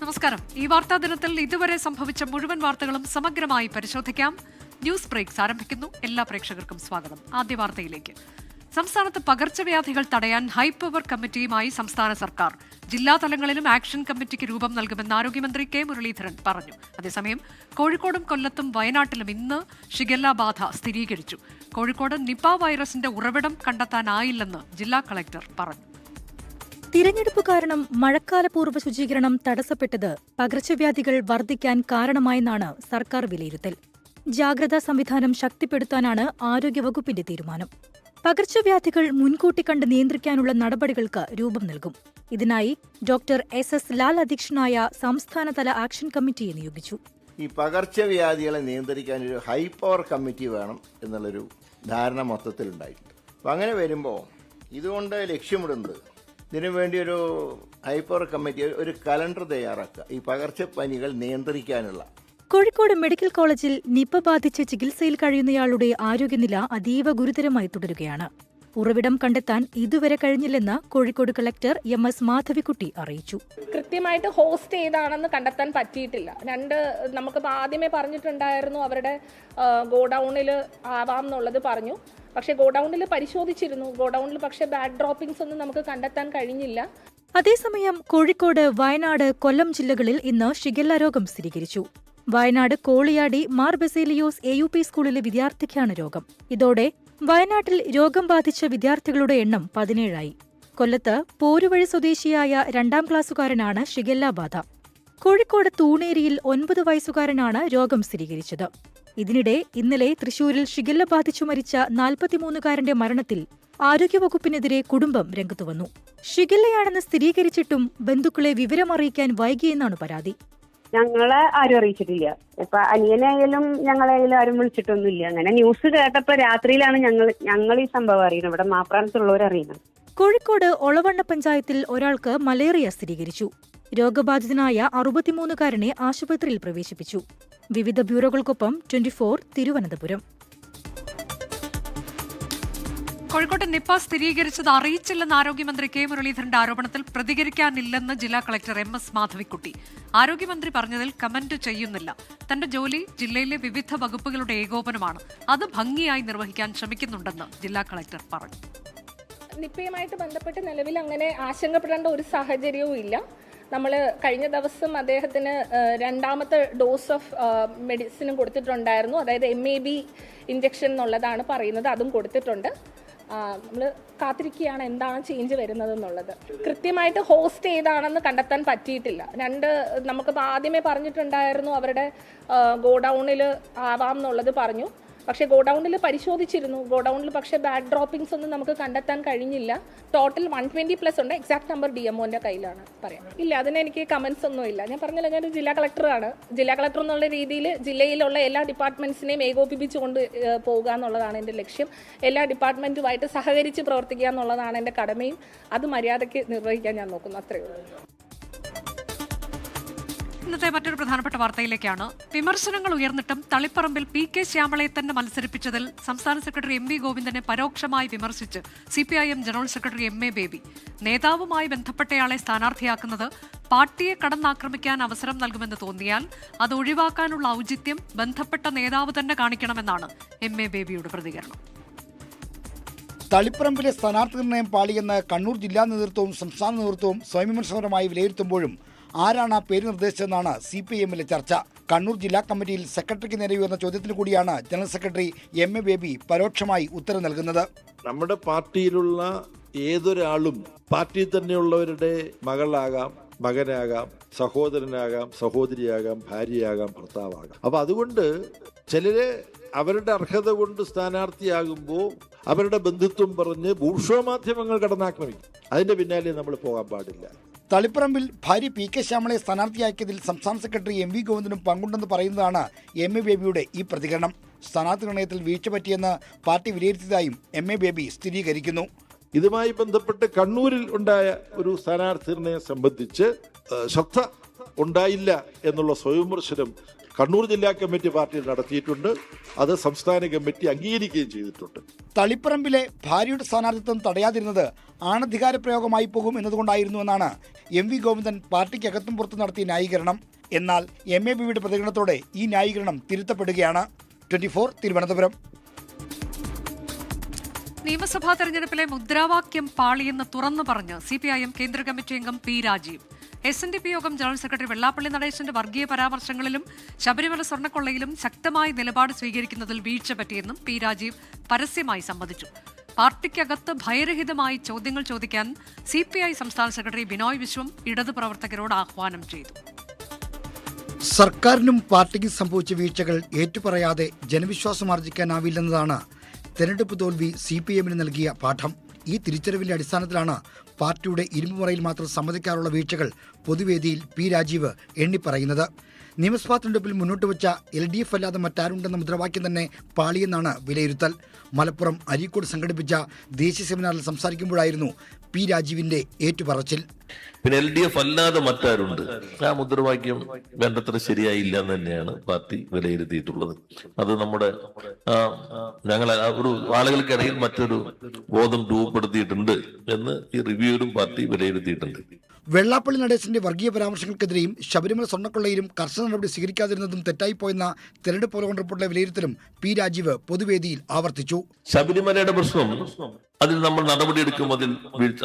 നമസ്കാരം. ഈ വാർത്താ ദിനത്തിൽ ഇതുവരെ സംഭവിച്ച മുഴുവൻ വാർത്തകളും സമഗ്രമായി പരിശോധിക്കാം. ന്യൂസ് ബ്രേക്സ് ആരംഭിക്കുന്നു. എല്ലാ പ്രേക്ഷകർക്കും സ്വാഗതം. ആദ്യ വാർത്തയിലേക്ക്. സംസ്ഥാനത്ത് പകർച്ചവ്യാധികൾ തടയാൻ ഹൈപവർ കമ്മിറ്റിയുമായി സംസ്ഥാന സർക്കാർ. ജില്ലാ തലങ്ങളിലും ആക്ഷൻ കമ്മിറ്റിക്ക് രൂപം നൽകുമെന്ന് ആരോഗ്യമന്ത്രി കെ മുരളീധരൻ പറഞ്ഞു. അതേസമയം കോഴിക്കോടും കൊല്ലത്തും വയനാട്ടിലും ഇന്ന് ഷിഗല്ല ബാധ സ്ഥിരീകരിച്ചു. കോഴിക്കോട് നിപ വൈറസിന്റെ ഉറവിടം കണ്ടെത്താനായില്ലെന്ന് ജില്ലാ കളക്ടർ പറഞ്ഞു. തിരഞ്ഞെടുപ്പ് കാരണം മഴക്കാലപൂർവ്വ ശുചീകരണം തടസ്സപ്പെട്ടത് പകർച്ചവ്യാധികൾ വർദ്ധിക്കാൻ കാരണമായെന്നാണ് സർക്കാർ വിലയിരുത്തൽ. ജാഗ്രതാ സംവിധാനം ശക്തിപ്പെടുത്താനാണ് ആരോഗ്യവകുപ്പിന്റെ തീരുമാനം. പകർച്ചവ്യാധികൾ മുൻകൂട്ടി കണ്ട് നിയന്ത്രിക്കാനുള്ള നടപടികൾക്ക് രൂപം നൽകും. ഇതിനായി ഡോക്ടർ SS ലാൽ അധ്യക്ഷനായ സംസ്ഥാനതല ആക്ഷൻ കമ്മിറ്റിയെ നിയോഗിച്ചു. ഈ പകർച്ചവ്യാധികളെ നിയന്ത്രിക്കാൻ ഒരു ഹൈ പവർ കമ്മിറ്റി വേണം എന്നുള്ളൊരു ധാരണ മൊത്തത്തിലുണ്ടായിട്ടുണ്ട്. അപ്പം അങ്ങനെ വരുമ്പോൾ ഇതുകൊണ്ട് ലക്ഷ്യമിടുന്നത് ഇതിനുവേണ്ടി ഒരു ഹൈ പവർ കമ്മിറ്റി ഒരു കലണ്ടർ തയ്യാറാക്കുക, ഈ പകർച്ചപ്പനികൾ നിയന്ത്രിക്കാനുള്ള. കോഴിക്കോട് മെഡിക്കൽ കോളേജിൽ നിപ ബാധിച്ച് ചികിത്സയിൽ കഴിയുന്നയാളുടെ ആരോഗ്യനില അതീവ ഗുരുതരമായി തുടരുകയാണ്. ഉറവിടം കണ്ടെത്താൻ ഇതുവരെ കഴിഞ്ഞില്ലെന്ന് കോഴിക്കോട് കളക്ടർ MS മാധവിക്കുട്ടി അറിയിച്ചു. കൃത്യമായിട്ട് ഹോസ്റ്റ് ചെയ്താണെന്ന് കണ്ടെത്താൻ പറ്റിയിട്ടില്ല. നമുക്ക് ആദ്യമേ പറഞ്ഞിട്ടുണ്ടായിരുന്നു അവരുടെ ഗോഡൌണിൽ ആവാം എന്നുള്ളത് പറഞ്ഞു. പക്ഷേ ഗോഡൌണിൽ പരിശോധിച്ചിരുന്നു. ഗോഡൌണിൽ പക്ഷേ ബാഡ് ഡ്രോപ്പിംഗ്സ് ഒന്നും നമുക്ക് കണ്ടെത്താൻ കഴിഞ്ഞില്ല. അതേസമയം കോഴിക്കോട്, വയനാട്, കൊല്ലം ജില്ലകളിൽ ഇന്ന് ഷിഗല്ല രോഗം സ്ഥിരീകരിച്ചു. വയനാട് കോളിയാടി മാർ ബസേലിയോസ് AUP സ്കൂളിലെ വിദ്യാർത്ഥിക്കാണ് രോഗം. ഇതോടെ വയനാട്ടിൽ രോഗം ബാധിച്ച വിദ്യാർത്ഥികളുടെ എണ്ണം 17ആയി. കൊല്ലത്ത് പോരുവഴി സ്വദേശിയായ 2ാം ക്ലാസ്സുകാരനാണ് ഷിഗല്ല ബാധ. കോഴിക്കോട് തൂണേരിയിൽ 9 വയസ്സുകാരനാണ് രോഗം സ്ഥിരീകരിച്ചത്. ഇതിനിടെ ഇന്നലെ തൃശൂരിൽ ഷിഗല്ല ബാധിച്ചു മരിച്ച 43കാരന്റെ മരണത്തിൽ ആരോഗ്യവകുപ്പിനെതിരെ കുടുംബം രംഗത്തുവന്നു. ഷിഗല്ലയാണെന്ന് സ്ഥിരീകരിച്ചിട്ടും ബന്ധുക്കളെ വിവരമറിയിക്കാൻ വൈകിയെന്നാണ് പരാതി. ഞങ്ങളെ ആരും അറിയിച്ചിട്ടില്ല. ഇപ്പൊ അനിയനായാലും ഞങ്ങളായാലും ആരും വിളിച്ചിട്ടൊന്നുമില്ല. അങ്ങനെ ന്യൂസ് കേട്ടപ്പോ രാത്രിയിലാണ് ഞങ്ങൾ ഈ സംഭവം അറിയുന്നത്. ഇവിടെ മാപ്രാന്തത്തുള്ളവർ അറിയുന്നത്. കോഴിക്കോട് ഒളവണ്ണ പഞ്ചായത്തിൽ ഒരാൾക്ക് മലേറിയ സ്ഥിരീകരിച്ചു. രോഗബാധിതനായ 63കാരനെ ആശുപത്രിയിൽ പ്രവേശിപ്പിച്ചു. വിവിധ ബ്യൂറോകൾക്കൊപ്പം 24 തിരുവനന്തപുരം. കോഴിക്കോട്ട് നിപ സ്ഥിരീകരിച്ചത് അറിയിച്ചില്ലെന്ന ആരോഗ്യമന്ത്രി കെ മുരളീധരന്റെ ആരോപണത്തിൽ പ്രതികരിക്കാനില്ലെന്ന് ജില്ലാ കളക്ടർ MS മാധവിക്കുട്ടി. ആരോഗ്യമന്ത്രി പറഞ്ഞതിൽ കമന്റ് ചെയ്യുന്നില്ല. തന്റെ ജോലി ജില്ലയിലെ വിവിധ വകുപ്പുകളുടെ ഏകോപനമാണ്. അത് ഭംഗിയായി നിർവഹിക്കാൻ ശ്രമിക്കുന്നുണ്ടെന്ന് ജില്ലാ കളക്ടർ പറഞ്ഞു. നിപ്പയുമായിട്ട് ബന്ധപ്പെട്ട് നിലവിൽ അങ്ങനെ ആശങ്കപ്പെടേണ്ട ഒരു സാഹചര്യവും ഇല്ല. നമ്മൾ കഴിഞ്ഞ ദിവസം അദ്ദേഹത്തിന് 2ാമത്തെ ഡോസ് ഓഫ് മെഡിസിനും കൊടുത്തിട്ടുണ്ടായിരുന്നു. അതായത് MAB ഇഞ്ചക്ഷൻ എന്നുള്ളതാണ് പറയുന്നത്. അതും കൊടുത്തിട്ടുണ്ട്. നമ്മൾ കാത്തിരിക്കുകയാണ് എന്താണ് ചേഞ്ച് വരുന്നതെന്നുള്ളത്. കൃത്യമായിട്ട് ഹോസ്റ്റ് ചെയ്താണെന്ന് കണ്ടെത്താൻ പറ്റിയിട്ടില്ല. നമുക്ക് ആദ്യമേ പറഞ്ഞിട്ടുണ്ടായിരുന്നു അവരുടെ ഗോഡൌണിൽ ആവാം എന്നുള്ളത് പറഞ്ഞു. പക്ഷേ ഗോഡൌണിൽ പരിശോധിച്ചിരുന്നു. ഗോഡൌണിൽ പക്ഷേ ബാഡ് ഡ്രോപ്പിംഗ്സ് ഒന്നും നമുക്ക് കണ്ടെത്താൻ കഴിഞ്ഞില്ല. ടോട്ടൽ 120+ ഉണ്ട്. എക്സാക്ട് നമ്പർ DMOന്റെ കയ്യിലാണ് പറയാം. ഇല്ല, അതിന് എനിക്ക് കമന്റ്സ് ഒന്നും ഇല്ല. ഞാൻ പറഞ്ഞില്ല, ഞാനൊരു ജില്ലാ കളക്ടറാണ്. ജില്ലാ കളക്ടർ എന്നുള്ള രീതിയിൽ ജില്ലയിലുള്ള എല്ലാ ഡിപ്പാർട്ട്മെന്റ്സിനെയും ഏകോപിപ്പിച്ചുകൊണ്ട് പോകുക എന്നുള്ളതാണ് എൻ്റെ ലക്ഷ്യം. എല്ലാ ഡിപ്പാർട്ട്മെന്റുമായിട്ട് സഹകരിച്ച് പ്രവർത്തിക്കുക എന്നുള്ളതാണ് എൻ്റെ കടമയും. അത് മര്യാദയ്ക്ക് നിർവഹിക്കാൻ ഞാൻ നോക്കുന്നു. അത്രയേ ഉള്ളൂ. ഇന്നത്തെ മറ്റൊരു പ്രധാനപ്പെട്ട വാർത്തയിലേക്കാണ്. വിമർശനങ്ങൾ ഉയർന്നിട്ടും തളിപ്പറമ്പിൽ PK ശ്യാമളയെ തന്നെ മത്സരിപ്പിച്ചതിൽ സംസ്ഥാന സെക്രട്ടറി MV ഗോവിന്ദനെ പരോക്ഷമായി വിമർശിച്ച് CPIM general secretary MA Baby. നേതാവുമായി ബന്ധപ്പെട്ടയാളെ സ്ഥാനാർത്ഥിയാക്കുന്നത് പാർട്ടിയെ കടന്നാക്രമിക്കാൻ അവസരം നൽകുമെന്ന് തോന്നിയാൽ അത് ഒഴിവാക്കാനുള്ള ഔചിത്യം ബന്ധപ്പെട്ട നേതാവ് തന്നെ കാണിക്കണമെന്നാണ് MA ബേബിയുടെ പ്രതികരണം. തളിപ്പറമ്പിലെ സ്ഥാനാർത്ഥി നിർണയം പാളിയെന്ന് കണ്ണൂർ ജില്ലാ നേതൃത്വവും സംസ്ഥാന നേതൃത്വവും സ്വയംവിമർശനപരമായി വിലയിരുത്തുമ്പോഴും ആരാണ് ആ പേര് നിർദ്ദേശിച്ചതെന്നാണ് CPIMലെ ചർച്ച. കണ്ണൂർ ജില്ലാ കമ്മിറ്റിയിൽ സെക്രട്ടറിക്ക് നേരെ ഉയർന്ന ചോദ്യത്തിന് കൂടിയാണ് ജനറൽ സെക്രട്ടറി MA ബേബി പരോക്ഷമായി ഉത്തരം നൽകുന്നത്. നമ്മുടെ പാർട്ടിയിലുള്ള ഏതൊരാളും പാർട്ടിയിൽ തന്നെയുള്ളവരുടെ മകളാകാം, മകനാകാം, സഹോദരനാകാം, സഹോദരിയാകാം, ഭാര്യയാകാം, ഭർത്താവാകാം. അപ്പൊ അതുകൊണ്ട് ചിലരെ അവരുടെ അർഹത കൊണ്ട് സ്ഥാനാർത്ഥിയാകുമ്പോൾ അവരുടെ ബന്ധുത്വം പറഞ്ഞ് ബൂർഷ്വാ മാധ്യമങ്ങൾ കടന്നാക്രമിക്കും. അതിന്റെ പിന്നാലെ നമ്മൾ പോകാൻ പാടില്ല. തളിപ്പറമ്പിൽ ഭാര്യ PK ശ്യാമളയെ സ്ഥാനാർത്ഥിയാക്കിയതിൽ സംസ്ഥാന സെക്രട്ടറി MV ഗോവിന്ദനും പങ്കുണ്ടെന്ന് പറയുന്നതാണ് MA ബേബിയുടെ ഈ പ്രതികരണം. സ്ഥാനാർത്ഥി നിർണയത്തിൽ വീഴ്ച പറ്റിയെന്ന് പാർട്ടി വിലയിരുത്തിയതായും MA ബേബി സ്ഥിരീകരിക്കുന്നു. ഇതുമായി ബന്ധപ്പെട്ട് കണ്ണൂരിൽ ഉണ്ടായ ഒരു സ്ഥാനാർത്ഥി നിർണയം സംബന്ധിച്ച് ശ്രദ്ധ ഉണ്ടായില്ല എന്നുള്ള സ്വയംവിമർശനം കണ്ണൂർ ജില്ലാ കമ്മിറ്റി പാർട്ടിയിൽ നടത്തിയിട്ടുണ്ട്. അത് സംസ്ഥാന കമ്മിറ്റി അംഗീകരിക്കുകയും ചെയ്തിട്ടുണ്ട്. തളിപ്പറമ്പിലെ ഭാര്യയുടെ സ്ഥാനാർത്ഥിത്വം തടയാതിരുന്നത് ആണധികാര പ്രയോഗമായി പോകും എന്നതുകൊണ്ടായിരുന്നുവെന്നാണ് എം വി ഗോവിന്ദൻ പാർട്ടിക്കകത്തും പുറത്തും നടത്തിയ ന്യായീകരണം. എന്നാൽ MABയുടെ പ്രതികരണത്തോടെ ഈ ന്യായീകരണം തിരുത്തപ്പെടുകയാണ്. 24 തിരുവനന്തപുരം. നിയമസഭാ തെരഞ്ഞെടുപ്പിലെ മുദ്രാവാക്യം പാളിയെന്ന് തുറന്നു പറഞ്ഞ് CPIM കേന്ദ്ര കമ്മിറ്റി അംഗം P. രാജീവ്. SNDP യോഗം ജനറൽ സെക്രട്ടറി വെള്ളാപ്പള്ളി നടേശന്റെ വർഗീയ പരാമർശങ്ങളിലും ശബരിമല സ്വർണ്ണക്കൊള്ളയിലും ശക്തമായ നിലപാട് സ്വീകരിക്കുന്നതിൽ വീഴ്ച പറ്റിയെന്നും P. രാജീവ് പരസ്യമായി സമ്മതിച്ചു. പാർട്ടിക്കകത്ത് ഭയരഹിതമായി ചോദ്യങ്ങൾ ചോദിക്കാൻ CPI സംസ്ഥാന സെക്രട്ടറി ബിനോയ് വിശ്വം ഇടതു പ്രവർത്തകരോട് ആഹ്വാനം ചെയ്തു. സർക്കാരിനും പാർട്ടിക്കും സംഭവിച്ച വീഴ്ചകൾ ഏറ്റുപറയാതെ ജനവിശ്വാസം ആർജിക്കാനാവില്ലെന്നതാണ് തെരഞ്ഞെടുപ്പ് തോൽവി CPIMന് നൽകിയ പാഠം. ഈ തിരിച്ചറിവിന്റെ അടിസ്ഥാനത്തിലാണ് പാർട്ടിയുടെ ഇരുമ്പുമുറയിൽ മാത്രം സമ്മതിക്കാറുള്ള വീഴ്ചകൾ പൊതുവേദിയിൽ P. രാജീവ് എണ്ണിപ്പറയുന്നത്. നിയമസഭാ തെരഞ്ഞെടുപ്പിൽ മുന്നോട്ട് വെച്ച LDF അല്ലാതെ മറ്റാരുണ്ടെന്ന മുദ്രാവാക്യം തന്നെ പാളിയെന്നാണ് വിലയിരുത്തൽ. മലപ്പുറം അരീക്കോട് സംഘടിപ്പിച്ച ദേശീയ സെമിനാറിൽ സംസാരിക്കുമ്പോഴായിരുന്നു P. രാജീവിന്റെ ഏറ്റുപറച്ചിൽ. പിന്നെ LDF അല്ലാതെ മറ്റാരുണ്ട്, ആ മുദ്രാവാക്യം വേണ്ടത്ര ശരിയായില്ല എന്ന് തന്നെയാണ് പാർട്ടി വിലയിരുത്തിയിട്ടുള്ളത്. അത് നമ്മുടെ ഞങ്ങൾ ഒരു ആളുകൾക്കിടയിൽ മറ്റൊരു ബോധം രൂപപ്പെടുത്തിയിട്ടുണ്ട് എന്ന് ഈ റിവ്യൂവിലും പാർട്ടി വിലയിരുത്തിയിട്ടുണ്ട്. വെള്ളാപ്പള്ളി നടേശന്റെ വർഗീയ പരാമർശങ്ങൾക്കെതിരെയും ശബരിമല സ്വർണ്ണക്കൊള്ളയിലും കർശന നടപടി സ്വീകരിക്കാതിരുന്നതും തെറ്റായിപ്പോയെന്ന തെരഞ്ഞെടുപ്പ് അവലോകന റിപ്പോർട്ടിലെ വിലയിരുത്തലും P. രാജീവ് പൊതുവേദിയിൽ ആവർത്തിച്ചു. ശബരിമലയുടെ പ്രശ്നം, അതിൽ നമ്മൾ നടപടിയെടുക്കുമ്പോൾ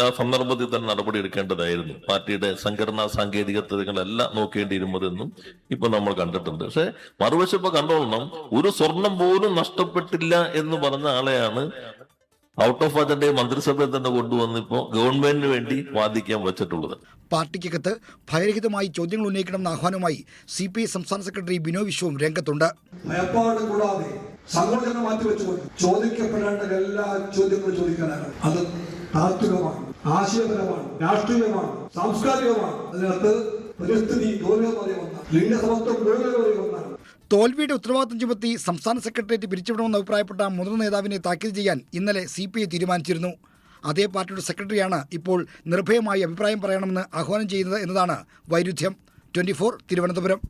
ആ സന്ദർഭത്തിൽ തന്നെ നടപടിയെടുക്കേണ്ടതായിരുന്നു. പാർട്ടിയുടെ സംഘടനാ സാങ്കേതികത്വങ്ങളെല്ലാം നോക്കേണ്ടിയിരുന്നതെന്നും ഇപ്പൊ നമ്മൾ കണ്ടിട്ടുണ്ട്. പക്ഷെ മറുവശം ഇപ്പൊ കണ്ടോളണം, ഒരു സ്വർണം പോലും നഷ്ടപ്പെട്ടില്ല എന്ന് പറഞ്ഞ ആളെയാണ് ഔട്ട് ഓഫ് അജണ്ട മന്ത്രിസഭയിൽ തന്നെ കൊണ്ടുവന്നിപ്പോ ഗവൺമെന്റിന് വേണ്ടി വാദിക്കാൻ വെച്ചിട്ടുള്ളത്. പാർട്ടിക്കകത്ത് ഭയരഹിതമായി ചോദ്യങ്ങൾ ഉന്നയിക്കണമെന്ന ആഹ്വാനവുമായി CPI സംസ്ഥാന സെക്രട്ടറി ബിനോയ് വിശ്വം രംഗത്തുണ്ട്. ഭയപ്പാട് കൂടാതെ സങ്കോചനം മാറ്റിവെച്ചുകൊണ്ട് ചോദിക്കപ്പെടേണ്ട എല്ലാ ചോദ്യങ്ങളും ചോദിക്കാനാണ്. അത് താത്വികമാണ്, ആശയപരമാണ്, രാഷ്ട്രീയമാണ്, സാംസ്കാരികമാണ്. അതിനകത്ത് പരിസ്ഥിതി ഗൗരവമായ ഒന്നാണ്, ലിംഗസമത്വം ഗൗരവമായ ഒന്നാണ്. തോൽവിയുടെ ഉത്തരവാദിത്വം ചുമത്തി സംസ്ഥാന സെക്രട്ടേറിയറ്റ് പിരിച്ചുവിടണമെന്ന് അഭിപ്രായപ്പെട്ട മുതിർന്ന നേതാവിനെ താക്കീത് ചെയ്യാൻ ഇന്നലെ CPI തീരുമാനിച്ചിരുന്നു. അതേ പാർട്ടിയുടെ സെക്രട്ടറിയാണ് ഇപ്പോൾ നിർഭയമായി അഭിപ്രായം പറയണമെന്ന് ആഹ്വാനം ചെയ്യുന്നത് എന്നതാണ് വൈരുദ്ധ്യം. 24 തിരുവനന്തപുരം.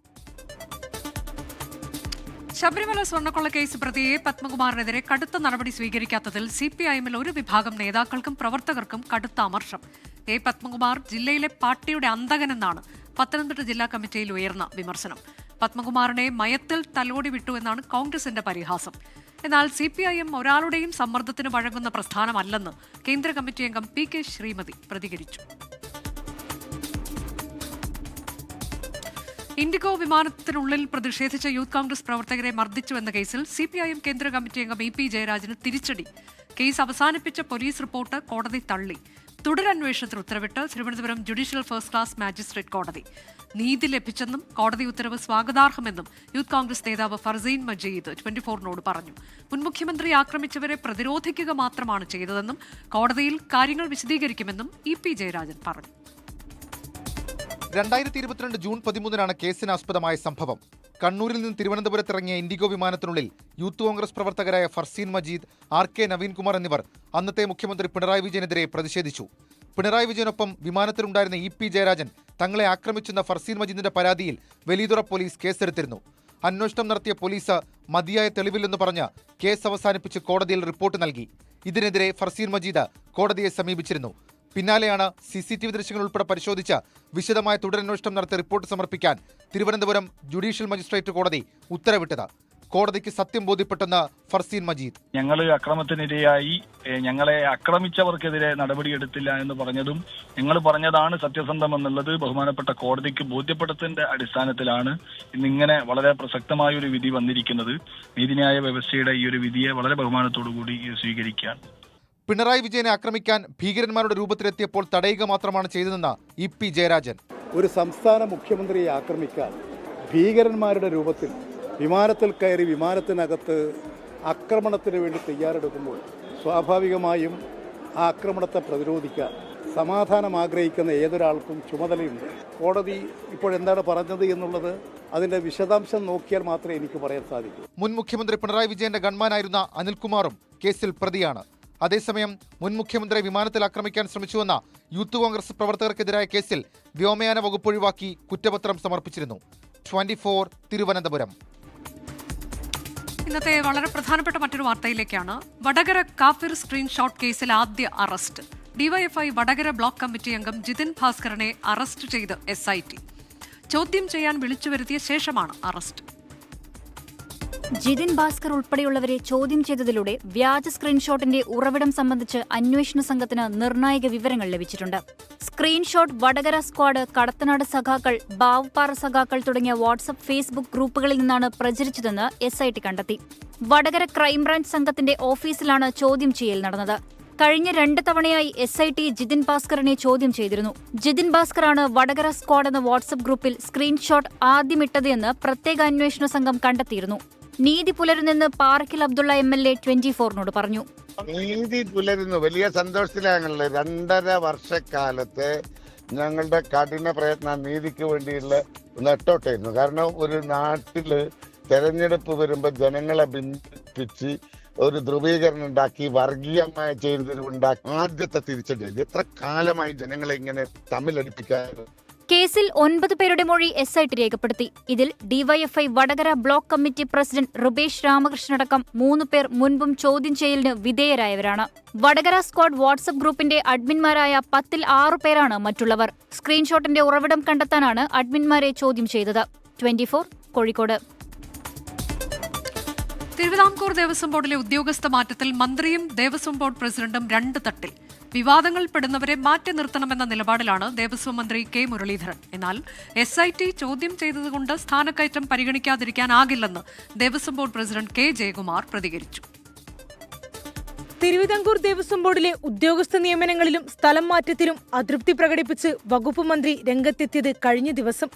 ശബരിമല സ്വർണ്ണക്കൊള്ള കേസ് പ്രതി A. പത്മകുമാറിനെതിരെ കടുത്ത നടപടി സ്വീകരിക്കാത്തതിൽ CPIMൽ ഒരു വിഭാഗം നേതാക്കൾക്കും പ്രവർത്തകർക്കും കടുത്ത അമർഷം. A. പത്മകുമാർ ജില്ലയിലെ പാർട്ടിയുടെ അന്തകനെന്നാണ് പത്തനംതിട്ട ജില്ലാ കമ്മിറ്റിയിൽ ഉയർന്ന വിമർശനം. പത്മകുമാറിനെ മയത്തിൽ തലോടി വിട്ടു എന്നാണ് കോൺഗ്രസിന്റെ പരിഹാസം. എന്നാൽ CPIM ഒരാളുടെയും സമ്മർദ്ദത്തിന് വഴങ്ങുന്ന പ്രസ്ഥാനമല്ലെന്ന് കേന്ദ്ര കമ്മിറ്റി അംഗം P. K. ശ്രീമതി പ്രതികരിച്ചു. ഇൻഡിഗോ വിമാനത്തിനുള്ളിൽ പ്രതിഷേധിച്ച യൂത്ത് കോൺഗ്രസ് പ്രവർത്തകരെ മർദ്ദിച്ചുവെന്ന കേസിൽ CPIM കേന്ദ്ര കമ്മിറ്റി അംഗം EP ജയരാജന് തിരിച്ചടി. കേസ് അവസാനിപ്പിച്ച പോലീസ് റിപ്പോർട്ട് കോടതി തള്ളി. തുടരന്വേഷണത്തിന് ഉത്തരവിട്ട് Thiruvananthapuram judicial first class magistrate കോടതി. നീതി ലഭിച്ചെന്നും കോടതി ഉത്തരവ് സ്വാഗതാർഹമെന്നും യൂത്ത് കോൺഗ്രസ് നേതാവ് ഫർസീൻ മജീദ് 24നോട് പറഞ്ഞു. മുൻ മുഖ്യമന്ത്രി ആക്രമിച്ചവരെ പ്രതിരോധിക്കുക മാത്രമാണ് ചെയ്തതെന്നും കോടതിയിൽ കാര്യങ്ങൾ വിശദീകരിക്കുമെന്നും EP ജയരാജൻ പറഞ്ഞു. 2022 ജൂൺ 13 കേസിനാസ്പദമായ സംഭവം. കണ്ണൂരിൽ നിന്ന് തിരുവനന്തപുരത്തിറങ്ങിയ ഇൻഡിഗോ വിമാനത്തിനുള്ളിൽ യൂത്ത് കോൺഗ്രസ് പ്രവർത്തകരായ ഫർസീൻ മജീദ്, RK നവീൻകുമാർ എന്നിവർ അന്നത്തെ മുഖ്യമന്ത്രി പിണറായി വിജയനെതിരെ പ്രതിഷേധിച്ചു. പിണറായി വിജയനൊപ്പം വിമാനത്തിലുണ്ടായിരുന്ന EP ജയരാജൻ തങ്ങളെ ആക്രമിച്ചെന്ന ഫർസീൻ മജീദിന്റെ പരാതിയിൽ വലിയതുറ പോലീസ് കേസെടുത്തിരുന്നു. അന്വേഷണം നടത്തിയ പോലീസ് മതിയായ തെളിവില്ലെന്ന് പറഞ്ഞ് കേസ് അവസാനിപ്പിച്ച് കോടതിയിൽ റിപ്പോർട്ട് നൽകി. ഇതിനെതിരെ ഫർസീൻ മജീദ് കോടതിയെ സമീപിച്ചിരുന്നു. പിന്നാലെയാണ് CCTV ദൃശ്യങ്ങൾ ഉൾപ്പെടെ പരിശോധിച്ച് വിശദമായ തുടരന്വേഷണം നടത്തി റിപ്പോർട്ട് സമർപ്പിക്കാൻ തിരുവനന്തപുരം ജുഡീഷ്യൽ മജിസ്ട്രേറ്റ് കോടതി ഉത്തരവിട്ടത്. കോടതിക്ക് സത്യം ബോധ്യപ്പെട്ടെന്ന് ഫർസീൻ മജീദ്. ഞങ്ങൾ അക്രമത്തിനിരയായി ഞങ്ങളെ ആക്രമിച്ചവർക്കെതിരെ നടപടിയെടുത്തില്ല എന്ന് പറഞ്ഞതും ഞങ്ങൾ പറഞ്ഞതാണ് സത്യസന്ധമെന്നുള്ളത് ബഹുമാനപ്പെട്ട കോടതിക്ക് ബോധ്യപ്പെടുത്തലിന്റെ അടിസ്ഥാനത്തിലാണ് ഇന്നിങ്ങനെ വളരെ പ്രസക്തമായ ഒരു വിധി വന്നിരിക്കുന്നത്. നീതിന്യായ വ്യവസ്ഥയുടെ ഈ ഒരു വിധിയെ വളരെ ബഹുമാനത്തോടു കൂടി സ്വീകരിക്കുകയാണ്. പിണറായി വിജയനെ ആക്രമിക്കാൻ ഭീകരന്മാരുടെ രൂപത്തിലെത്തിയപ്പോൾ തടയുക മാത്രമാണ് ചെയ്തതെന്ന് EP ജയരാജൻ. ഒരു സംസ്ഥാന മുഖ്യമന്ത്രിയെ ആക്രമിക്കാൻ ഭീകരന്മാരുടെ രൂപത്തിൽ വിമാനത്തിൽ കയറി വിമാനത്തിനകത്ത് ആക്രമണത്തിന് വേണ്ടി തയ്യാറെടുക്കുമ്പോൾ സ്വാഭാവികമായും ആ ആക്രമണത്തെ പ്രതിരോധിക്കാൻ സമാധാനം ആഗ്രഹിക്കുന്ന ഏതൊരാൾക്കും ചുമതലയുണ്ട്. കോടതി ഇപ്പോഴെന്താണ് പറഞ്ഞത് എന്നുള്ളത് അതിൻ്റെ വിശദാംശം നോക്കിയാൽ മാത്രമേ എനിക്ക് പറയാൻ സാധിക്കൂ. മുൻ മുഖ്യമന്ത്രി പിണറായി വിജയന്റെ ഗൺമാനായിരുന്ന അനിൽകുമാറും കേസിൽ പ്രതിയാണ്. അതേസമയം മുൻ മുഖ്യമന്ത്രിയെ വിമാനത്തിൽ ആക്രമിക്കാൻ ശ്രമിച്ചുവെന്ന യൂത്ത് കോൺഗ്രസ് പ്രവർത്തകർക്കെതിരായ കേസിൽ വ്യോമയാന വകുപ്പ് ഒഴിവാക്കി കുറ്റപത്രം സമർപ്പിച്ചിരുന്നു. 24 തിരുവനന്തപുരം. ഇന്നത്തെ വളരെ പ്രധാനപ്പെട്ട മറ്റൊരു വാർത്തയിലേക്കാണ്. വടകര കാഫിർ സ്ക്രീൻഷോട്ട് കേസിൽ ആദ്യ arrest. DYFI Vadakara block committee അംഗം ജിതിൻ ഭാസ്കറിനെ അറസ്റ്റ് ചെയ്ത് SIT. ചോദ്യം ചെയ്യാൻ വിളിച്ചുവരുത്തിയ ശേഷമാണ് അറസ്റ്റ്. ജിതിൻ ഭാസ്കർ ഉൾപ്പെടെയുള്ളവരെ ചോദ്യം ചെയ്തതിലൂടെ വ്യാജ സ്ക്രീൻഷോട്ടിന്റെ ഉറവിടം സംബന്ധിച്ച് അന്വേഷണ സംഘത്തിന് നിർണായക വിവരങ്ങൾ ലഭിച്ചിട്ടുണ്ട്. സ്ക്രീൻഷോട്ട് വടകര സ്ക്വാഡ്, കടത്തനാട് സഖാക്കൾ, ബാവുപ്പാറ സഖാക്കൾ തുടങ്ങിയ വാട്സ്ആപ്പ്, ഫേസ്ബുക്ക് ഗ്രൂപ്പുകളിൽ നിന്നാണ് പ്രചരിച്ചതെന്ന് SIT കണ്ടെത്തി. വടകര ക്രൈംബ്രാഞ്ച് സംഘത്തിന്റെ ഓഫീസിലാണ് ചോദ്യം ചെയ്യൽ നടന്നത്. കഴിഞ്ഞ 2 തവണയായി SIT ജിതിൻ ഭാസ്കറിനെ ചോദ്യം ചെയ്തിരുന്നു. ജിതിൻ ഭാസ്കറാണ് വടകര സ്ക്വാഡ് എന്ന വാട്സ്ആപ്പ് ഗ്രൂപ്പിൽ സ്ക്രീൻഷോട്ട് ആദ്യമിട്ടത് എന്ന് പ്രത്യേക അന്വേഷണ സംഘം കണ്ടെത്തിയിരുന്നു. നീതി പുലരുന്നെന്ന് പാറക്കൽ അബ്ദുള്ള MLA 24നോട് പറഞ്ഞു. നീതി പുലരുന്നു, വലിയ സന്തോഷത്തിലാണുള്ളത്. 2.5 വർഷക്കാലത്തെ ഞങ്ങളുടെ കഠിന പ്രയത്നം നീതിക്ക് വേണ്ടിയുള്ള നെട്ടോട്ടായിരുന്നു. കാരണം ഒരു നാട്ടില് തെരഞ്ഞെടുപ്പ് വരുമ്പോൾ ജനങ്ങളെ ഭിന്നിപ്പിച്ച് ഒരു ധ്രുവീകരണം ഉണ്ടാക്കി വർഗീയമായ ചെയ്തിട്ടുണ്ടാക്കി ആദ്യത്തെ തിരിച്ചടി. എത്ര കാലമായി ജനങ്ങളെ ഇങ്ങനെ തമ്മിലടിപ്പിക്കാൻ. കേസിൽ 9 പേരുടെ മൊഴി SIT രേഖപ്പെടുത്തി. ഇതിൽ DYFI Vadakara block committee president Rubesh രാമകൃഷ്ണനടക്കം 3 പേർ മുൻപും ചോദ്യം ചെയ്യലിന് വിധേയരായവരാണ്. വടകര സ്ക്വാഡ് വാട്സ്ആപ്പ് ഗ്രൂപ്പിന്റെ അഡ്മിന്മാരായ 10ൽ 6 പേരാണ് മറ്റുള്ളവർ. സ്ക്രീൻഷോട്ടിന്റെ ഉറവിടം കണ്ടെത്താനാണ് അഡ്മിന്മാരെ ചോദ്യം ചെയ്തത്. 24 കോഴിക്കോട്. തിരുവിതാംകൂർ ദേവസ്വം ബോർഡിലെ ഉദ്യോഗസ്ഥ മാറ്റത്തിൽ മന്ത്രിയും ദേവസ്വം ബോർഡ് പ്രസിഡന്റും 2 തട്ടിൽ. വിവാദങ്ങൾ പെടുന്നവരെ മാറ്റി നിർത്തണമെന്ന നിലപാടിലാണ് ദേവസ്വം മന്ത്രി K മുരളീധരൻ. എന്നാൽ SIT ചോദ്യം ചെയ്തതുകൊണ്ട് സ്ഥാനക്കയറ്റം പരിഗണിക്കാതിരിക്കാനാകില്ലെന്ന് Devaswom board president K Jayakumar പ്രതികരിച്ചു. തിരുവിതാംകൂർ ദേവസ്വം ബോർഡിലെ ഉദ്യോഗസ്ഥ നിയമനങ്ങളിലും സ്ഥലം മാറ്റത്തിലും അതൃപ്തി പ്രകടിപ്പിച്ച് വകുപ്പ് മന്ത്രി രംഗത്തെത്തിയത് കഴിഞ്ഞ ദിവസം.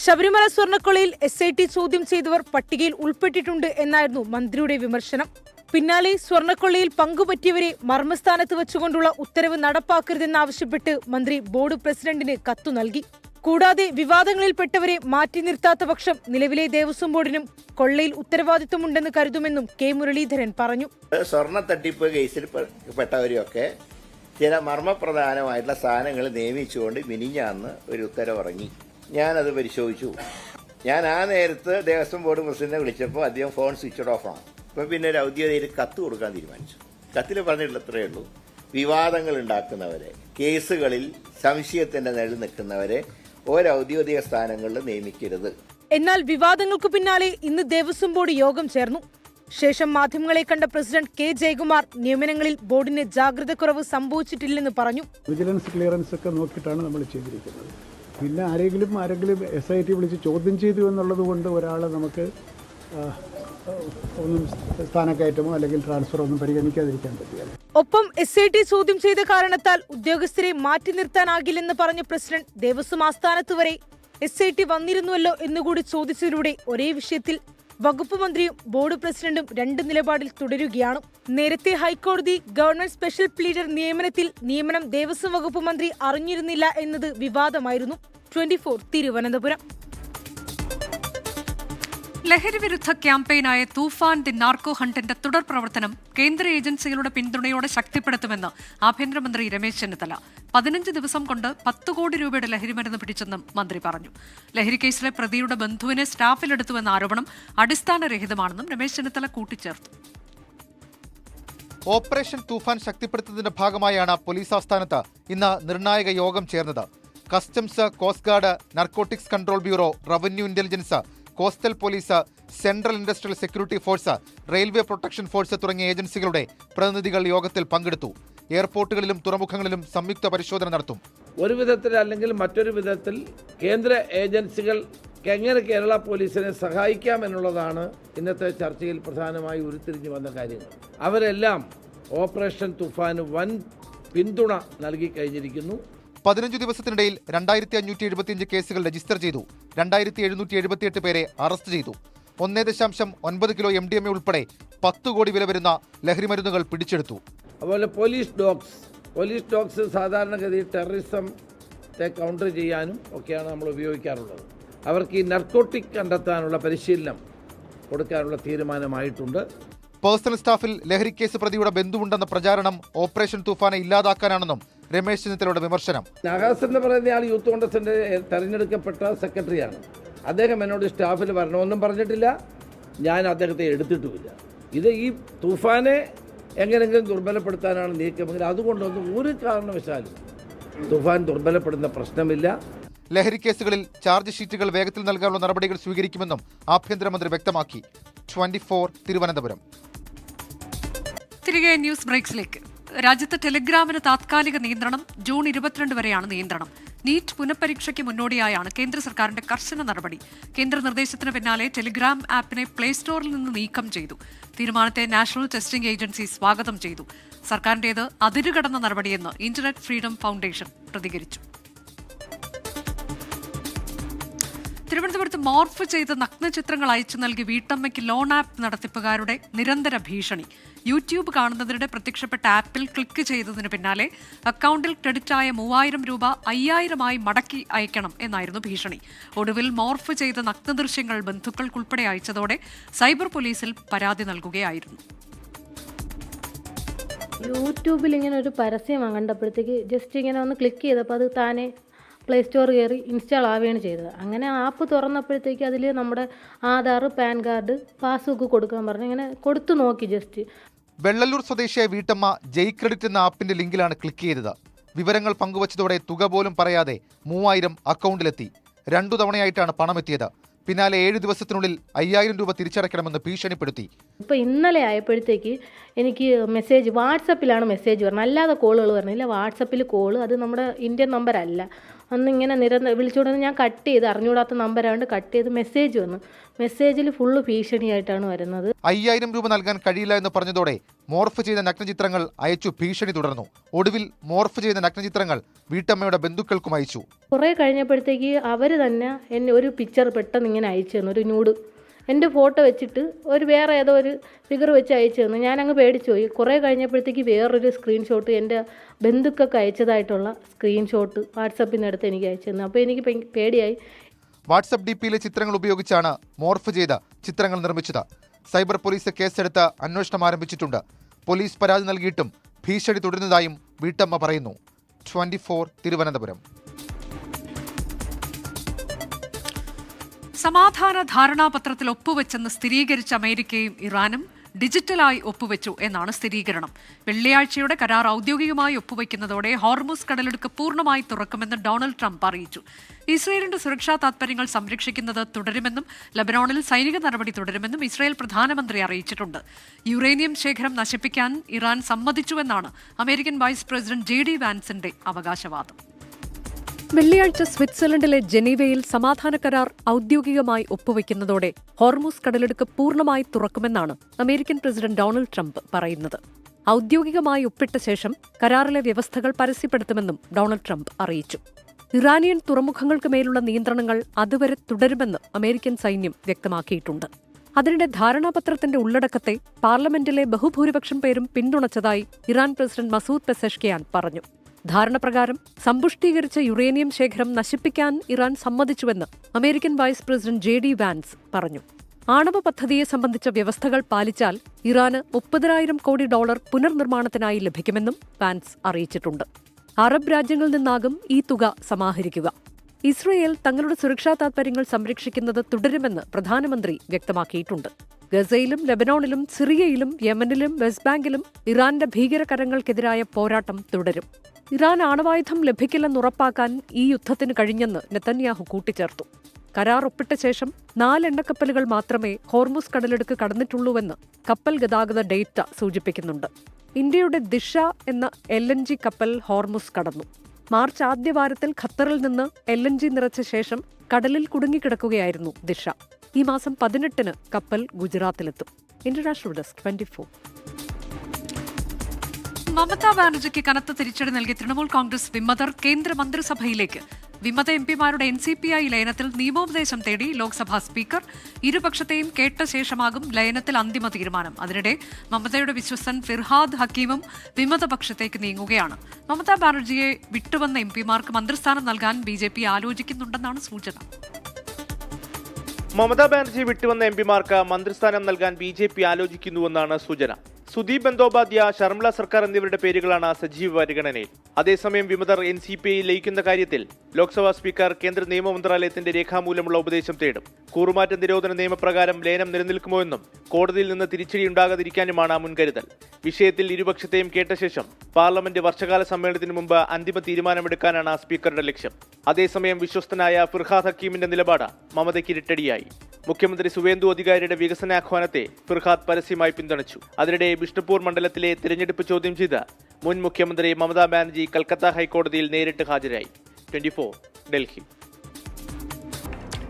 ശബരിമല സ്വർണ്ണക്കൊള്ളയിൽ SIT ചോദ്യം ചെയ്തവർ പട്ടികയിൽ ഉൾപ്പെട്ടിട്ടുണ്ട് എന്നായിരുന്നു മന്ത്രിയുടെ വിമർശനം. പിന്നാലെ സ്വർണ്ണക്കൊള്ളയിൽ പങ്കുപറ്റിയവരെ മർമ്മസ്ഥാനത്ത് വെച്ചുകൊണ്ടുള്ള ഉത്തരവ് നടപ്പാക്കരുതെന്നാവശ്യപ്പെട്ട് മന്ത്രി ബോർഡ് പ്രസിഡന്റിന് കത്തു നൽകി. കൂടാതെ വിവാദങ്ങളിൽപ്പെട്ടവരെ മാറ്റി നിർത്താത്ത പക്ഷം നിലവിലെ ദേവസ്വം ബോർഡിനും കൊള്ളയിൽ ഉത്തരവാദിത്വമുണ്ടെന്ന് കരുതുമെന്നും K മുരളീധരൻ പറഞ്ഞു. സ്വർണ്ണ തട്ടിപ്പ് കേസിൽ പെട്ടവരെയൊക്കെ ചില മർമ്മപ്രധാനമായിട്ടുള്ള സ്ഥാനങ്ങൾ നിയമിച്ചുകൊണ്ട് മിനിഞ്ഞാന്ന് ഒരു ഉത്തരവിറങ്ങി. ഞാനത് പരിശോധിച്ചു. ഞാൻ ആ നേരത്ത് ദേവസ്വം ബോർഡ് പ്രസിഡന്റിനെ വിളിച്ചപ്പോൾ അദ്ദേഹം ഫോൺ സ്വിച്ച് ഓഫ് ആണ്. അപ്പം പിന്നെ ഒരു ഔദ്യോഗിക കത്ത് കൊടുക്കാൻ തീരുമാനിച്ചു. കത്തിൽ പറഞ്ഞിട്ടുള്ള ഇത്രയേ ഉള്ളൂ: വിവാദങ്ങൾ ഉണ്ടാക്കുന്നവരെ, കേസുകളിൽ സംശയത്തിന്റെ നിഴൽ നിൽക്കുന്നവരെ ഒരൗദ്യോഗിക സ്ഥാനങ്ങളിൽ നിയമിക്കരുത്. എന്നാൽ വിവാദങ്ങൾക്ക് പിന്നാലെ ഇന്ന് ദേവസ്വം ബോർഡ് യോഗം ചേർന്നു. ശേഷം മാധ്യമങ്ങളെ കണ്ട പ്രസിഡന്റ് K ജയകുമാർ നിയമനങ്ങളിൽ ബോർഡിന് ജാഗ്രതക്കുറവ് സംഭവിച്ചിട്ടില്ലെന്ന് പറഞ്ഞു. വിജിലൻസ് ക്ലിയറൻസ് ഒക്കെ നോക്കിയിട്ടാണ് നമ്മൾ ചെയ്തിരിക്കുന്നത്. പിന്നെ ആരെങ്കിലും SIT വിളിച്ച് ചോദ്യം ചെയ്തു എന്നുള്ളത് കൊണ്ട് ഒരാളെ നമുക്ക് ഒന്നും സ്ഥാനക്കയറ്റമോ അല്ലെങ്കിൽ ട്രാൻസ്ഫറോ ഒന്നും പരിഗണിക്കാതിരിക്കാൻ പറ്റില്ല. ഒപ്പം SIT ചോദ്യം ചെയ്ത കാരണത്താൽ ഉദ്യോഗസ്ഥരെ മാറ്റി നിർത്താനാകില്ലെന്ന് പറഞ്ഞ പ്രസിഡന്റ് ദേവസ്വം ആസ്ഥാനത്ത് വരെ SIT വന്നിരുന്നുവല്ലോ എന്നുകൂടി ചോദിച്ചതിലൂടെ ഒരേ വിഷയത്തിൽ വകുപ്പ് മന്ത്രിയും ബോർഡ് പ്രസിഡന്റും 2 നിലപാടിൽ തുടരുകയാണ്. നേരത്തെ ഹൈക്കോടതി ഗവൺമെന്റ് സ്പെഷ്യൽ പ്ലീഡർ നിയമനം ദേവസ്വം വകുപ്പ് മന്ത്രി അറിഞ്ഞിരുന്നില്ല എന്നത് വിവാദമായിരുന്നു. 24 തിരുവനന്തപുരം. ലഹരി വിരുദ്ധ ക്യാമ്പയിനായ തൂഫാൻ ദി നാർക്കോ ഹണ്ടിന്റെ തുടർ പ്രവർത്തനം കേന്ദ്ര ഏജൻസികളുടെ പിന്തുണയോടെ ശക്തിപ്പെടുത്തുമെന്ന് ആഭ്യന്തരമന്ത്രി രമേശ് ചെന്നിത്തല. 15 ദിവസം കൊണ്ട് 10 കോടി രൂപയുടെ ലഹരിമരുന്ന് പിടിച്ചെന്നും മന്ത്രി പറഞ്ഞു. ലഹരി കേസിലെ പ്രതിയുടെ ബന്ധുവിനെ സ്റ്റാഫിലെടുത്തുവെന്ന ആരോപണം അടിസ്ഥാനരഹിതമാണെന്നും രമേശ് ചെന്നിത്തല കൂട്ടിച്ചേർത്തു. ഓപ്പറേഷൻ തൂഫാൻ ശക്തിപ്പെടുത്തുന്നതിന്റെ ഭാഗമായാണ് പോലീസ് ആസ്ഥാനത്ത് ഇന്ന് നിർണായക യോഗം ചേർന്നത്. Customs, coast guard, narcotics control bureau, revenue intelligence, coastal police, central industrial security force, railway protection force തുടങ്ങിയ ഏജൻസികളുടെ പ്രതിനിധികൾ യോഗത്തിൽ പങ്കെടുത്തു. എയർപോർട്ടുകളിലും തുറമുഖങ്ങളിലും സംയുക്ത പരിശോധന നടത്തും. ഒരു വിധത്തിൽ അല്ലെങ്കിൽ മറ്റൊരു വിധത്തിൽ കേന്ദ്ര ഏജൻസികൾ എങ്ങനെ കേരള പോലീസിനെ സഹായിക്കാമെന്നുള്ളതാണ് ഇന്നത്തെ ചർച്ചയിൽ പ്രധാനമായി ഉരുത്തിരിഞ്ഞു വന്ന കാര്യങ്ങൾ. അവരെല്ലാം ഓപ്പറേഷൻ തുഫാന് വൻ പിന്തുണ നൽകി കഴിഞ്ഞിരിക്കുന്നു. 15 ദിവസത്തിനിടയിൽ 2575 കേസുകൾ രജിസ്റ്റർ ചെയ്തു. 2778 പേരെ അറസ്റ്റ് ചെയ്തു. 1.9 കിലോ MDMA ഉൾപ്പെടെ 10 കോടി വില വരുന്ന ലഹരിമരുന്നുകൾ പിടിച്ചെടുത്തു. അതുപോലെ പോലീസ് ഡോഗ്സ് സാധാരണഗതിയിൽ ടെററിസത്തെ കൗണ്ടർ ചെയ്യാനും ഒക്കെയാണ് നമ്മൾ ഉപയോഗിക്കാറുള്ളത്. അവർക്ക് ഈ നർക്കോട്ടിക് കണ്ടെത്താനുള്ള പരിശീലനം കൊടുക്കാനുള്ള തീരുമാനമായിട്ടുണ്ട്. പേഴ്സണൽ സ്റ്റാഫിൽ ലഹരിക്കേസ് പ്രതിയുടെ ബന്ധുവുണ്ടെന്ന പ്രചാരണം ഓപ്പറേഷൻ തൂഫാനെ ഇല്ലാതാക്കാനാണെന്നും രമേശ് ചെന്നിത്തലയുടെ വിമർശനം. നഹാസ് എന്ന് പറയുന്ന ആൾ യൂത്ത് കോൺഗ്രസിന്റെ തെരഞ്ഞെടുക്കപ്പെട്ട സെക്രട്ടറിയാണ്. അദ്ദേഹം എന്നോട് സ്റ്റാഫിൽ വരണമെന്നും പറഞ്ഞിട്ടില്ല, ഞാൻ അദ്ദേഹത്തെ എടുത്തിട്ടുമില്ല. ഇത് ഈ തൂഫാനെ എങ്ങനെയെങ്കിലും ദുർബലപ്പെടുത്താനാണ് നീക്കമെങ്കിൽ അതുകൊണ്ടൊന്നും ഒരു കാരണവശാലും തൂഫാൻ ദുർബലപ്പെടുന്ന പ്രശ്നമില്ല. ലഹരി കേസുകളിൽ ചാർജ് ഷീറ്റുകൾ വേഗത്തിൽ നൽകാനുള്ള നടപടികൾ സ്വീകരിക്കുമെന്നും ആഭ്യന്തരമന്ത്രി വ്യക്തമാക്കി. 24 തിരുവനന്തപുരം. തിരികെ ന്യൂസ് ബ്രേക്സിലേക്ക്. രാജ്യത്ത് ടെലിഗ്രാമിന് താത്കാലിക നിയന്ത്രണം. ജൂൺ 22 വരെയാണ് നിയന്ത്രണം. നീറ്റ് പുനഃപരീക്ഷയ്ക്ക് മുന്നോടിയായാണ് കേന്ദ്ര സർക്കാരിന്റെ കർശന നടപടി. കേന്ദ്ര നിർദ്ദേശത്തിന് പിന്നാലെ ടെലിഗ്രാം ആപ്പിനെ പ്ലേ സ്റ്റോറിൽ നിന്ന് നീക്കം ചെയ്തു. തീരുമാനത്തെ നാഷണൽ ടെസ്റ്റിംഗ് ഏജൻസി സ്വാഗതം ചെയ്തു. സർക്കാരിന്റേത് അതിരുകടന്ന നടപടിയെന്ന് ഇന്റർനെറ്റ് ഫ്രീഡം ഫൗണ്ടേഷൻ പ്രതികരിച്ചു. തിരുവനന്തപുരത്ത് മോർഫ് ചെയ്ത് നഗ്നചിത്രങ്ങൾ അയച്ചു നൽകി വീട്ടമ്മയ്ക്ക് ലോൺ ആപ്പ് നടത്തിപ്പുകാരുടെ നിരന്തര ഭീഷണി. യൂട്യൂബ് കാണുന്നതിനിടെ പ്രത്യക്ഷപ്പെട്ട ആപ്പിൽ ക്ലിക്ക് ചെയ്തതിന് പിന്നാലെ അക്കൗണ്ടിൽ ക്രെഡിറ്റായ 3000 രൂപ 5000 മടക്കി അയക്കണം എന്നായിരുന്നു ഭീഷണി. ഒടുവിൽ മോർഫ് ചെയ്ത നഗ്നദൃശ്യങ്ങൾ ബന്ധുക്കൾക്കുൾപ്പെടെ അയച്ചതോടെ സൈബർ പോലീസിൽ പരാതി നൽകുകയായിരുന്നു. യൂട്യൂബിൽ ഇങ്ങനെ ഒരു പരസ്യം കണ്ടപ്പോഴത്തേക്ക് ജസ്റ്റ് ഇങ്ങനെ ഒന്ന് ക്ലിക്ക് ചെയ്തപ്പോൾ അത് താനെ പ്ലേ സ്റ്റോർ കയറി ഇൻസ്റ്റാൾ ആവുകയാണ് ചെയ്തത്. അങ്ങനെ ആപ്പ് തുറന്നപ്പോഴത്തേക്ക് അതിൽ നമ്മുടെ ആധാർ, പാൻ കാർഡ്, പാസ്ബുക്ക് കൊടുക്കാൻ പറഞ്ഞു. ഇങ്ങനെ കൊടുത്തു നോക്കി ജസ്റ്റ്. വെള്ളല്ലൂർ സ്വദേശിയായ വീട്ടമ്മ ജയ് ക്രെഡിറ്റ് എന്ന ആപ്പിന്റെ ലിങ്കിലാണ് ക്ലിക്ക് ചെയ്തത്. വിവരങ്ങൾ പങ്കുവച്ചതോടെ തുക പോലും പറയാതെ 3000 അക്കൗണ്ടിലെത്തി. 2 തവണയായിട്ടാണ് പണമെത്തിയത്. പിന്നാലെ 7 ദിവസത്തിനുള്ളിൽ 5000 രൂപ തിരിച്ചടയ്ക്കണമെന്ന് ഭീഷണിപ്പെടുത്തി. ഇപ്പോൾ ഇന്നലെ ആയപ്പോഴത്തേക്ക് എനിക്ക് മെസ്സേജ് വാട്സപ്പിലാണ് മെസ്സേജ് പറഞ്ഞത്, അല്ലാതെ കോളുകൾ പറഞ്ഞില്ല. വാട്സപ്പിൽ കോള്, അത് നമ്മുടെ ഇന്ത്യൻ നമ്പർ അല്ല. അന്ന് ഇങ്ങനെ വിളിച്ചുകൊണ്ടിരുന്ന ഞാൻ കട്ട് ചെയ്ത്, അറിഞ്ഞുകൂടാത്ത നമ്പരാണ്ട് കട്ട് ചെയ്ത് മെസ്സേജ് വന്നു. മെസ്സേജിൽ ഫുള്ള് ഭീഷണിയായിട്ടാണ് വരുന്നത്. 5000 രൂപ നൽകാൻ കഴിയില്ല എന്ന് പറഞ്ഞതോടെ മോർഫ് ചെയ്ത നഗ്നചിത്രങ്ങൾ അയച്ചു ഭീഷണി തുടർന്നു. ഒടുവിൽ മോർഫ് ചെയ്ത നഗ്നചിത്രങ്ങൾ വീട്ടമ്മയുടെ ബന്ധുക്കൾക്കും അയച്ചു. കുറേ കഴിഞ്ഞപ്പോഴത്തേക്ക് അവർ തന്നെ എന്നെ ഒരു പിക്ചർ പെട്ടെന്ന് ഇങ്ങനെ അയച്ചു തന്നു. ഒരു ന്യൂഡ് എൻ്റെ ഫോട്ടോ വെച്ചിട്ട് വേറെ ഏതോ ഒരു ഫിഗർ വെച്ച് അയച്ചു തന്നു. ഞാനങ്ങ് പേടിച്ചു പോയി. കുറേ കഴിഞ്ഞപ്പോഴത്തേക്ക് വേറൊരു സ്ക്രീൻഷോട്ട് എൻ്റെ ബന്ധുക്കൾക്ക് അയച്ചതായിട്ടുള്ള സ്ക്രീൻഷോട്ട് വാട്സപ്പിൽ നിന്ന് എടുത്ത് എനിക്ക് അയച്ചു തന്നു. അപ്പോൾ എനിക്ക് പേടിയായി. വാട്സപ്പ് DPയിലെ ചിത്രങ്ങൾ ഉപയോഗിച്ചാണ് മോർഫ് ചെയ്ത ചിത്രങ്ങൾ നിർമ്മിച്ചത്. സൈബർ പോലീസ് കേസെടുത്ത് അന്വേഷണം ആരംഭിച്ചിട്ടുണ്ട്. പോലീസ് പരാതി നൽകിയിട്ടും ഭീഷണി തുടരുന്നതായും വീട്ടമ്മ പറയുന്നു. 24 തിരുവനന്തപുരം. സമാധാന ധാരണാപത്രത്തിൽ ഒപ്പുവെച്ചെന്ന് സ്ഥിരീകരിച്ച അമേരിക്കയും ഇറാനും ഡിജിറ്റലായി ഒപ്പുവെച്ചു എന്നാണ് സ്ഥിരീകരണം. വെള്ളിയാഴ്ചയുടെ കരാർ ഔദ്യോഗികമായി ഒപ്പുവെക്കുന്നതോടെ ഹോർമുസ് കടലിടുക്ക് പൂർണ്ണമായി തുറക്കുമെന്ന് ഡൊണാൾഡ് ട്രംപ് അറിയിച്ചു. ഇസ്രയേലിന്റെ സുരക്ഷാ താൽപര്യങ്ങൾ സംരക്ഷിക്കുന്നത് തുടരുമെന്നും ലബനോണിൽ സൈനിക നടപടി തുടരുമെന്നും ഇസ്രയേൽ പ്രധാനമന്ത്രി അറിയിച്ചിട്ടുണ്ട്. യുറേനിയം ശേഖരം നശിപ്പിക്കാൻ ഇറാൻ സമ്മതിച്ചുവെന്നാണ് അമേരിക്കൻ വൈസ് പ്രസിഡന്റ് JD വാൻസിന്റെ അവകാശവാദം. വെള്ളിയാഴ്ച സ്വിറ്റ്സർലൻഡിലെ ജനീവയിൽ സമാധാന കരാർ ഔദ്യോഗികമായി ഒപ്പുവെക്കുന്നതോടെ ഹോർമുസ് കടലിടുക്ക് പൂർണ്ണമായി തുറക്കുമെന്നാണ് അമേരിക്കൻ പ്രസിഡന്റ് ഡൊണാൾഡ് ട്രംപ് പറയുന്നത്. ഔദ്യോഗികമായി ഒപ്പിട്ട ശേഷം കരാറിലെ വ്യവസ്ഥകൾ പരസ്യപ്പെടുത്തുമെന്നും ഡൊണാൾഡ് ട്രംപ് അറിയിച്ചു. ഇറാനിയൻ തുറമുഖങ്ങൾക്ക് മേലുള്ള നിയന്ത്രണങ്ങൾ അതുവരെ തുടരുമെന്ന് അമേരിക്കൻ സൈന്യം വ്യക്തമാക്കിയിട്ടുണ്ട്. അതിനിടെ ധാരണാപത്രത്തിന്റെ ഉള്ളടക്കത്തെ പാർലമെന്റിലെ ബഹുഭൂരിപക്ഷം പേരും പിന്തുണച്ചതായി ഇറാൻ പ്രസിഡന്റ് മസൂദ് പെസഷ്കിയാൻ പറഞ്ഞു. ധാരണപ്രകാരം സമ്പുഷ്ടീകരിച്ച യുറേനിയം ശേഖരം നശിപ്പിക്കാൻ ഇറാൻ സമ്മതിച്ചുവെന്ന് American vice president JD Vance പറഞ്ഞു. ആണവ പദ്ധതിയെ സംബന്ധിച്ച വ്യവസ്ഥകൾ പാലിച്ചാൽ ഇറാന് $30,000 കോടി പുനർനിർമ്മാണത്തിനായി ലഭിക്കുമെന്നും വാൻസ് അറിയിച്ചിട്ടുണ്ട്. അറബ് രാജ്യങ്ങളിൽ നിന്നാകും ഈ തുക സമാഹരിക്കുക. ഇസ്രയേൽ തങ്ങളുടെ സുരക്ഷാ താൽപര്യങ്ങൾ സംരക്ഷിക്കുന്നത് തുടരുമെന്ന് പ്രധാനമന്ത്രി വ്യക്തമാക്കിയിട്ടുണ്ട്. ഗസയിലും ലബനോണിലും സിറിയയിലും യമനിലും വെസ്റ്റ് ബാങ്കിലും ഇറാന്റെ ഭീകരകരങ്ങൾക്കെതിരായ പോരാട്ടം തുടരും. ഇറാൻ ആണവായുധം ലഭിക്കില്ലെന്ന് ഉറപ്പാക്കാൻ ഈ യുദ്ധത്തിന് കഴിഞ്ഞെന്ന് നെതന്യാഹു കൂട്ടിച്ചേർത്തു. കരാർ ഒപ്പിട്ട ശേഷം 4 എണ്ണക്കപ്പലുകൾ മാത്രമേ ഹോർമുസ് കടലിടുക്ക് കടന്നിട്ടുള്ളൂവെന്ന് കപ്പൽ ഗതാഗത ഡേറ്റ സൂചിപ്പിക്കുന്നുണ്ട്. ഇന്ത്യയുടെ ദിശ എന്ന LNG കപ്പൽ ഹോർമുസ് കടന്നു. മാർച്ച് ആദ്യവാരത്തിൽ ഖത്തറിൽ നിന്ന് LNG നിറച്ച ശേഷം കടലിൽ കുടുങ്ങിക്കിടക്കുകയായിരുന്നു ദിശ. ഈ മാസം 18-ന് കപ്പൽ ഗുജറാത്തിലെത്തും. International desk 24. മമതാ ബാനർജിക്ക് കനത്ത തിരിച്ചടി നൽകി തൃണമൂൽ കോൺഗ്രസ് വിമതർ കേന്ദ്രമന്ത്രിസഭയിലേക്ക്. വിമത MPമാരുടെ NCPI ലയനത്തിൽ നിയമോപദേശം തേടി ലോക്സഭാ സ്പീക്കർ. ഇരുപക്ഷത്തെയും കേട്ട ശേഷമാകും ലയനത്തിൽ അന്തിമ തീരുമാനം. അതിനിടെ മമതയുടെ വിശ്വസ്തൻ ഫിർഹാദ് ഹക്കീമും വിമതപക്ഷത്തേക്ക് നീങ്ങുകയാണ്. മമതാ ബാനർജിയെ വിട്ടുവന്ന MPമാർക്ക് മന്ത്രിസ്ഥാനം നൽകാൻ BJP ആലോചിക്കുന്നുണ്ടെന്നാണ് സൂചന. മമതാ ബാനർജി വിട്ടുവന്ന MPമാർക്ക് മന്ത്രിസ്ഥാനം നൽകാൻ BJP ആലോചിക്കുന്നുവെന്നാണ് സൂചന. സുദീപ് ബന്ദോപാധ്യായ, ശർമിള സർക്കാർ എന്നിവരുടെ പേരുകളാണ് സജീവ പരിഗണനയിൽ. അതേസമയം വിമതർ NCPI ലയിക്കുന്ന കാര്യത്തിൽ ലോക്സഭാ സ്പീക്കർ കേന്ദ്ര നിയമ മന്ത്രാലയത്തിന്റെ രേഖാമൂലമുള്ള ഉപദേശം തേടും. കൂറുമാറ്റ നിരോധന നിയമപ്രകാരം ലയനം നിലനിൽക്കുമോ എന്നും കോടതിയിൽ നിന്ന് തിരിച്ചടിയുണ്ടാകാതിരിക്കാനുമാണ് മുൻകരുതൽ. വിഷയത്തിൽ ഇരുപക്ഷത്തെയും കേട്ട ശേഷം പാർലമെന്റ് വർഷകാല സമ്മേളനത്തിന് മുമ്പ് അന്തിമ തീരുമാനമെടുക്കാനാണ് സ്പീക്കറുടെ ലക്ഷ്യം. അതേസമയം വിശ്വസ്തനായ ഫിർഹാദ് ഹക്കീമിന്റെ നിലപാട് മമതയ്ക്ക് ഇരട്ടടിയായി. മുഖ്യമന്ത്രി സുവേന്ദു അധികാരിയുടെ വികസനാഹ്വാനത്തെ ഫിർഹാദ് പരസ്യമായി പിന്തുണച്ചു. അതിനിടെ ബിഷ്ണുപൂർ മണ്ഡലത്തിലെ തിരഞ്ഞെടുപ്പ് ചോദ്യം ചെയ്ത് മുൻ മുഖ്യമന്ത്രി മമതാ ബാനർജി കൽക്കത്ത ഹൈക്കോടതിയിൽ നേരിട്ട് ഹാജരായി. 24 ഡൽഹി.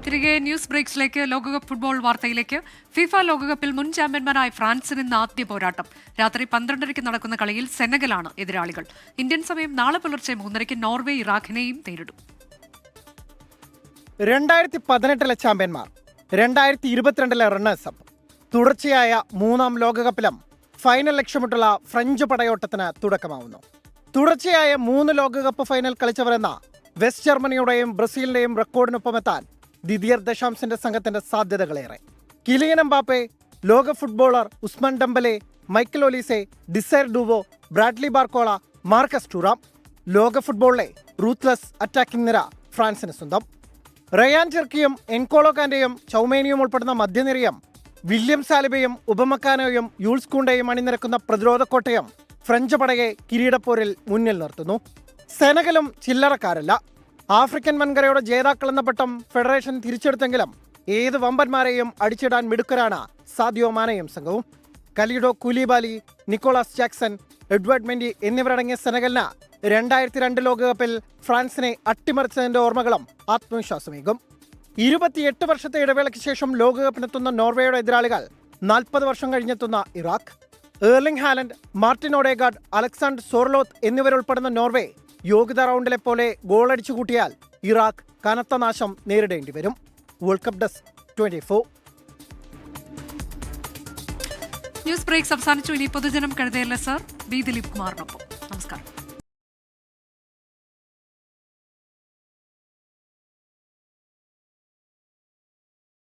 തിരികെ ന്യൂസ് ബ്രേക്സിലേക്ക്. ലോകകപ്പ് ഫുട്ബോൾ വാർത്തയിലേക്ക്. ഫിഫ ലോകകപ്പിൽ മുൻ ചാമ്പ്യന്മാരായ ഫ്രാൻസിന് ഇന്ന് ആദ്യ പോരാട്ടം. രാത്രി 12:30 നടക്കുന്ന കളിയിൽ സെനഗലാണ് എതിരാളികൾ. ഇന്ത്യൻ സമയം നാളെ പുലർച്ചെ 3:30 നോർവേ ഇറാഖിനെയും നേരിടും. 2018 ചാമ്പ്യന്മാർ, 2022 റണ്ണേഴ്സ് അപ്പ്. തുടർച്ചയായ 3ാം ലോകകപ്പിലും ഫൈനൽ ലക്ഷ്യമിട്ടുള്ള ഫ്രഞ്ച് പടയോട്ടത്തിന് തുടക്കമാവുന്നു. തുടർച്ചയായ 3 ലോകകപ്പ് ഫൈനൽ കളിച്ചവരെന്ന വെസ്റ്റ് ജർമ്മനിയുടെയും ബ്രസീലിന്റെയും റെക്കോർഡിനൊപ്പമെത്താൻ ദിദിയർ ദശാംസിന്റെ സംഘത്തിന്റെ സാധ്യതകളേറെ. കിലിയൻ എംബാപ്പെ, ലോക footballer Ousmane Dembele, Michael Olise, Desire Doue, Bradley Barcola, Marcus Thuram. ലോക ഫുട്ബോളിലെ റൂത്ത്ലെസ് അറ്റാക്കിംഗ് നിര ഫ്രാൻസിന് സ്വന്തം. റയാൻ ചെർക്കിയും എൻകോളോ കാന്റെയും ചൗമേനിയും ഉൾപ്പെടുന്ന മധ്യനിരയും വില്യം സാലിബയും ഉപമക്കാനോയും യൂൾസ് കൂണ്ടയും അണിനിരക്കുന്ന പ്രതിരോധ കോട്ടയും ഫ്രഞ്ച് പടയെ കിരീടപ്പോരിൽ മുന്നിൽ നിർത്തുന്നു. സെനഗലും ചില്ലറക്കാരല്ല. ആഫ്രിക്കൻ വൻകരയുടെ ജേതാക്കളെന്ന പട്ടം ഫെഡറേഷൻ തിരിച്ചെടുത്തെങ്കിലും ഏത് വമ്പന്മാരെയും അടിച്ചിടാൻ മിടുക്കരാണ് സാദിയോ മാനയും സംഘവും. Kalidou Koulibaly, Nicolas Jackson, Edouard Mendy എന്നിവരടങ്ങിയ സെനഗലിന് 2002 ലോകകപ്പിൽ ഫ്രാൻസിനെ അട്ടിമറിച്ചതിന്റെ ഓർമ്മകളും ആത്മവിശ്വാസമേകും. 28 വർഷത്തെ ഇടവേളയ്ക്ക് ശേഷം ലോകകപ്പിനെത്തുന്ന നോർവേയുടെ എതിരാളികൾ 40 വർഷം കഴിഞ്ഞെത്തുന്ന Iraq. Erling Haaland, Martin Odegaard, Alexander Sorloth എന്നിവരുൾപ്പെടുന്ന നോർവേ യോഗ്യതാ റൗണ്ടിലെ പോലെ ഗോളടിച്ചു കൂട്ടിയാൽ ഇറാഖ് കനത്ത നാശം നേരിടേണ്ടി വരും. World cup desk 24. News breaks അവസാനിച്ചു. ഇനി പൊതുജനം കഴുതയല്ല സർ. ബി ദിലീപ് കുമാറിനൊപ്പം. നമസ്കാരം.